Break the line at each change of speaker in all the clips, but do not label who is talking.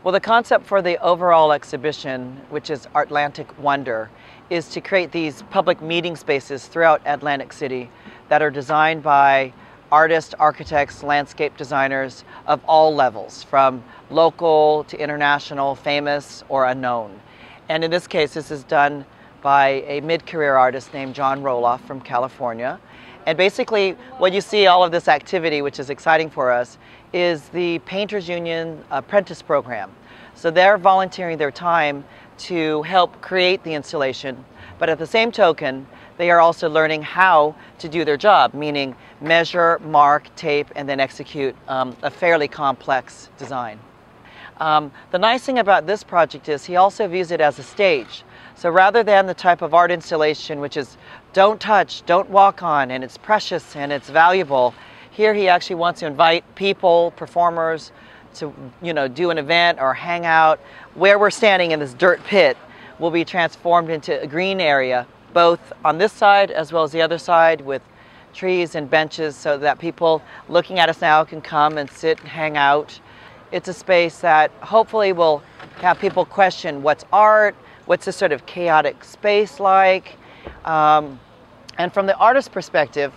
Well, the concept for the overall exhibition, which is Atlantic Wonder, is to create these public meeting spaces throughout Atlantic City that are designed by artists, architects, landscape designers of all levels, from local to international, famous or unknown. And in this case, this is done by a mid-career artist named John Roloff from California. And basically, what you see all of this activity, which is exciting for us, is the Painters Union apprentice program. So they're volunteering their time to help create the installation, but at the same token, they are also learning how to do their job, meaning measure, mark, tape, and then execute a fairly complex design. The nice thing about this project is he also views it as a stage. So rather than the type of art installation which is don't touch, don't walk on, and it's precious and it's valuable, here he actually wants to invite people, performers, to do an event or hang out. Where we're standing in this dirt pit will be transformed into a green area, both on this side as well as the other side, with trees and benches so that people looking at us now can come and sit and hang out. It's a space that hopefully will have people question what's art, what's this sort of chaotic space like. And from the artist's perspective,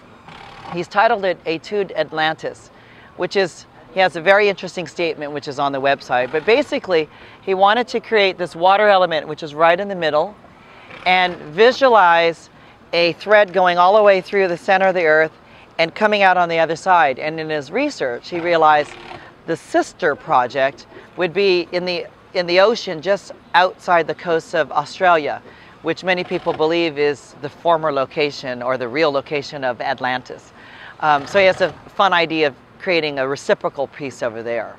he's titled it Etude Atlantis, which is, he has a very interesting statement which is on the website, but basically he wanted to create this water element which is right in the middle and visualize a thread going all the way through the center of the earth and coming out on the other side. And in his research he realized the sister project would be in the ocean just outside the coast of Australia, which many people believe is the former location or the real location of Atlantis. So he has a fun idea of creating a reciprocal piece over there.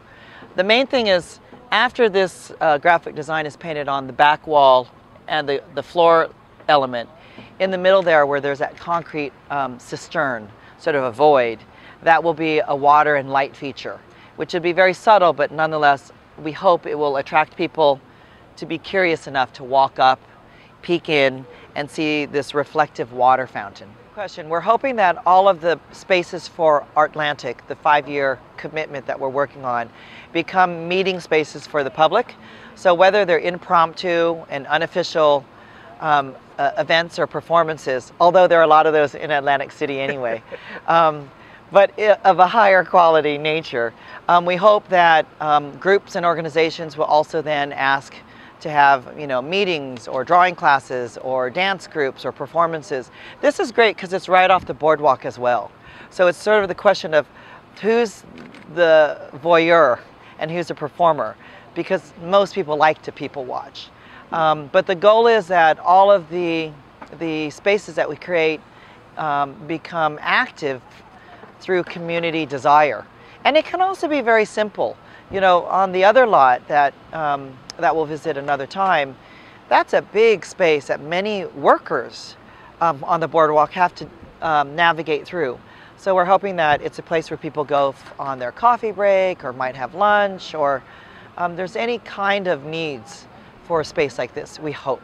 The main thing is, after this graphic design is painted on the back wall and the floor element, in the middle there where there's that concrete cistern, sort of a void, that will be a water and light feature, which would be very subtle, but nonetheless we hope it will attract people to be curious enough to walk up, peek in, and see this reflective water fountain. Question. We're hoping that all of the spaces for Artlantic, the 5-year commitment that we're working on, become meeting spaces for the public. So whether they're impromptu and unofficial events or performances, although there are a lot of those in Atlantic City anyway, but of a higher quality nature, we hope that groups and organizations will also then ask to have meetings or drawing classes or dance groups or performances. This is great because it's right off the boardwalk as well. So it's sort of the question of who's the voyeur and who's the performer, because most people like to people watch. But the goal is that all of the spaces that we create become active through community desire. And it can also be very simple. On the other lot that we'll visit another time, that's a big space that many workers on the boardwalk have to navigate through. So we're hoping that it's a place where people go on their coffee break or might have lunch, or there's any kind of needs for a space like this, we hope.